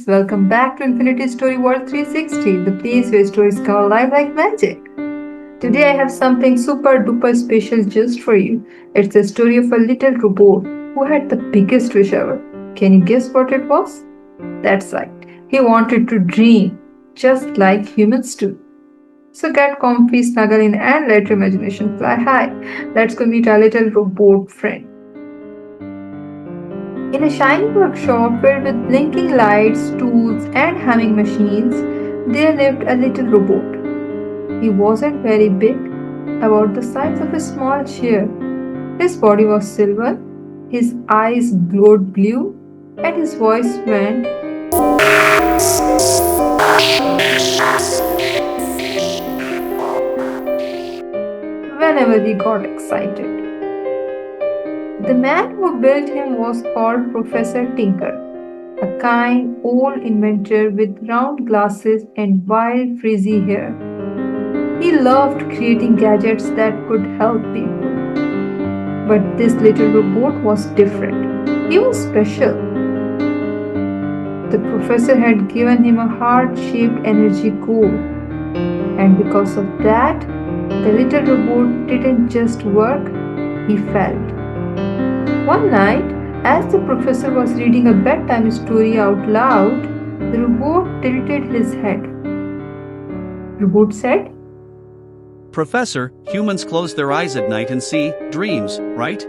welcome back to Infinity Story World 360, the place where stories come alive like magic. Today I have something super duper special just for you. It's the story of a little robot who had the biggest wish ever. Can you guess what it was? That's right, he wanted to dream, just like humans do. So get comfy, snuggle in, and let your imagination fly high. Let's go meet our little robot friend. In a shiny workshop filled with blinking lights, tools, and humming machines, there lived a little robot. He wasn't very big, about the size of a small chair. His body was silver, his eyes glowed blue, and his voice went whenever he got excited. The man who built him was called Professor Tinker, a kind old inventor with round glasses and wild frizzy hair. He loved creating gadgets that could help people. But this little robot was different. He was special. The professor had given him a heart shaped energy core, and because of that, the little robot didn't just work, he felt. One night, as the professor was reading a bedtime story out loud, the robot tilted his head. Robot said, Professor, humans close their eyes at night and see dreams, right?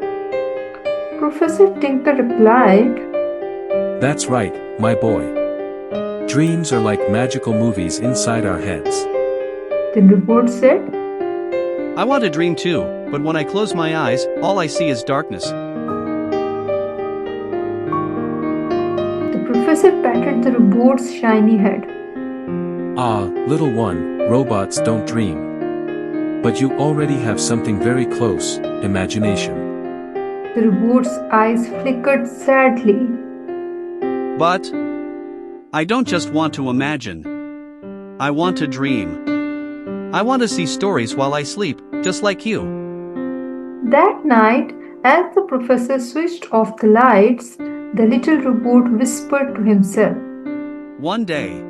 Professor Tinker replied, That's right, my boy. Dreams are like magical movies inside our heads. The robot said, I want to dream too, but when I close my eyes, all I see is darkness. The professor patted the robot's shiny head. Ah, little one, robots don't dream. But you already have something very close, imagination. The robot's eyes flickered sadly. But I don't just want to imagine. I want to dream. I want to see stories while I sleep, just like you. That night, as the professor switched off the lights, the little robot whispered to himself. One day,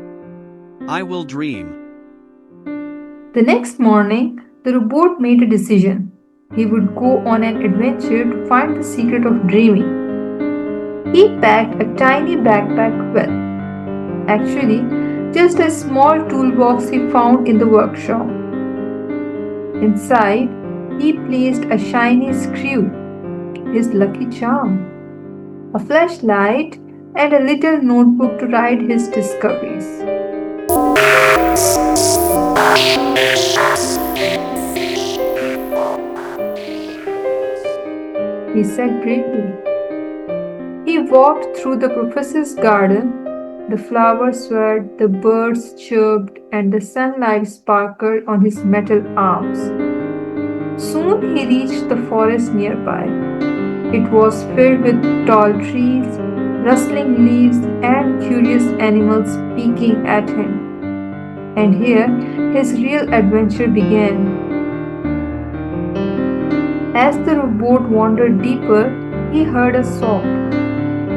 I will dream. The next morning, the robot made a decision. He would go on an adventure to find the secret of dreaming. He packed a tiny backpack well. Actually, just a small toolbox he found in the workshop. Inside, he placed a shiny screw, his lucky charm, a flashlight, and a little notebook to write his discoveries. He said bravely. He walked through the professor's garden. The flowers swayed, the birds chirped, and the sunlight sparkled on his metal arms. Soon he reached the forest nearby. It was filled with tall trees, rustling leaves, and curious animals peeking at him. And here his real adventure began. As the robot wandered deeper, he heard a sob.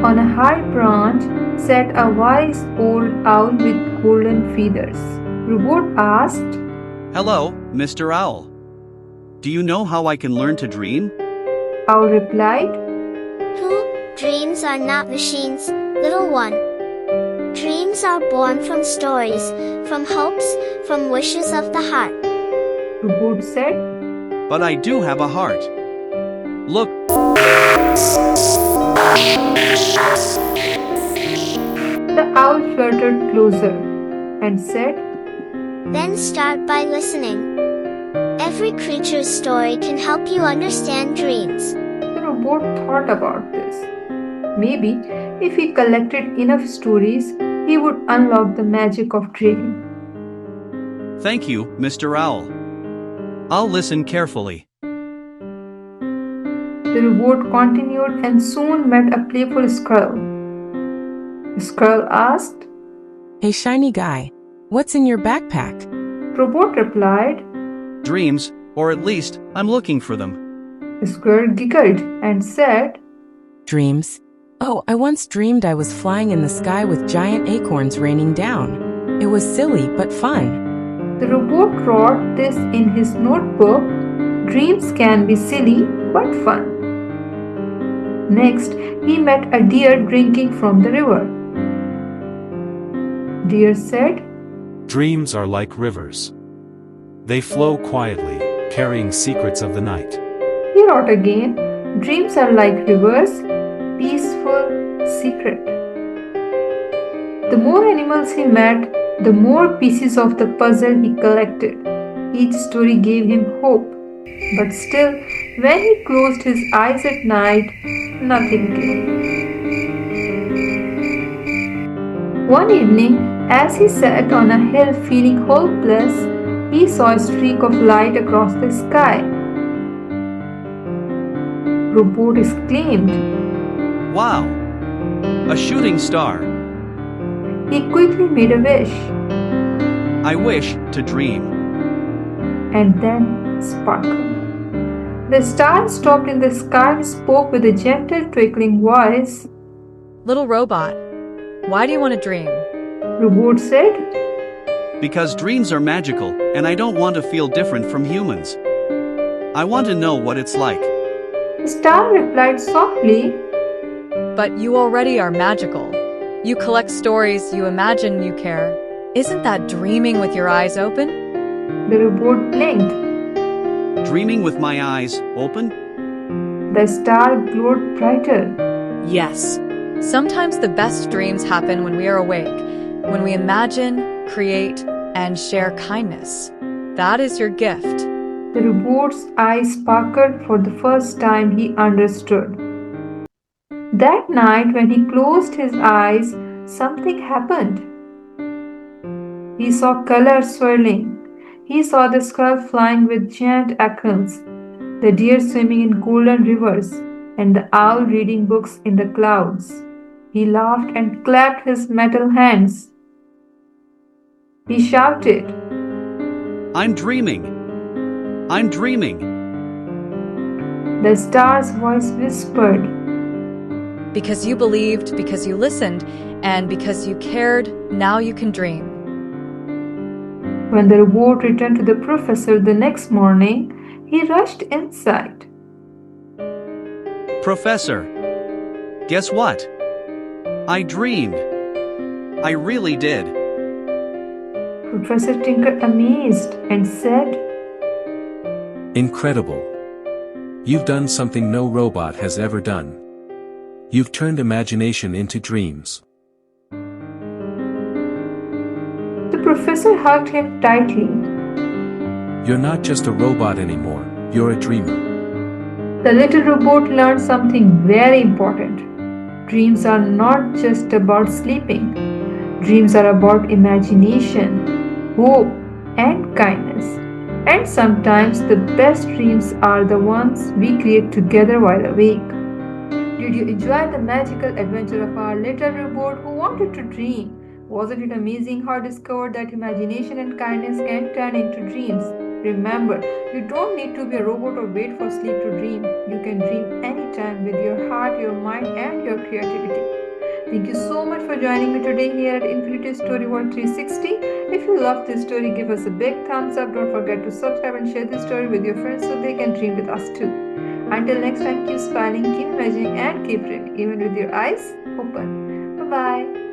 On a high branch sat a wise old owl with golden feathers. Robot asked, Hello, Mr. Owl. Do you know how I can learn to dream? Owl replied, Dreams are not machines, little one. Dreams are born from stories, from hopes, from wishes of the heart. Robot said, But I do have a heart. Look. The owl fluttered closer and said, Then start by listening. Every creature's story can help you understand dreams. The robot thought about this. Maybe if he collected enough stories, he would unlock the magic of dreaming. Thank you, Mr. Owl. I'll listen carefully. The robot continued and soon met a playful squirrel. The squirrel asked, Hey shiny guy, what's in your backpack? Robot replied. Dreams, or at least, I'm looking for them. The squirrel giggled and said, Dreams? Oh, I once dreamed I was flying in the sky with giant acorns raining down. It was silly but fun. The robot wrote this in his notebook. Dreams can be silly but fun. Next, he met a deer drinking from the river. Deer said, Dreams are like rivers. They flow quietly, carrying secrets of the night. He wrote again, dreams are like rivers, peaceful, secret. The more animals he met, the more pieces of the puzzle he collected. Each story gave him hope. But still, when he closed his eyes at night, nothing came. One evening, as he sat on a hill feeling hopeless, he saw a streak of light across the sky. Robot exclaimed. Wow! A shooting star. He quickly made a wish. I wish to dream. And then sparkled. The star stopped in the sky and spoke with a gentle, twinkling voice. Little robot, why do you want to dream? Robot said, Because dreams are magical, and I don't want to feel different from humans. I want to know what it's like. The star replied softly, But you already are magical. You collect stories, you imagine, you care. Isn't that dreaming with your eyes open? The robot blinked. Dreaming with my eyes open? The star glowed brighter. Yes. Sometimes the best dreams happen when we are awake, when we imagine, create, and share kindness. That is your gift. The robot's eyes sparkled for the first time he understood. That night, when he closed his eyes, something happened. He saw colors swirling. He saw the sky flying with giant acorns, the deer swimming in golden rivers, and the owl reading books in the clouds. He laughed and clapped his metal hands. He shouted, I'm dreaming. I'm dreaming. The star's voice whispered, Because you believed, because you listened, and because you cared, now you can dream. When the robot returned to the professor the next morning, he rushed inside. Professor, guess what? I dreamed. I really did. Professor Tinker amazed and said, Incredible. You've done something no robot has ever done. You've turned imagination into dreams. The professor hugged him tightly. You're not just a robot anymore, you're a dreamer. The little robot learned something very important. Dreams are not just about sleeping. Dreams are about imagination, hope, and kindness. And sometimes the best dreams are the ones we create together while awake. Did you enjoy the magical adventure of our little robot who wanted to dream? Wasn't it amazing how he discovered that imagination and kindness can turn into dreams? Remember, you don't need to be a robot or wait for sleep to dream. You can dream anytime with your heart, your mind, and your creativity. Thank you so much for joining me today here at Infinity Story World 360. If you love this story, give us a big thumbs up. Don't forget to subscribe and share this story with your friends so they can dream with us too. Until next time, keep smiling, keep imagining, and keep dreaming, even with your eyes open. Bye-bye.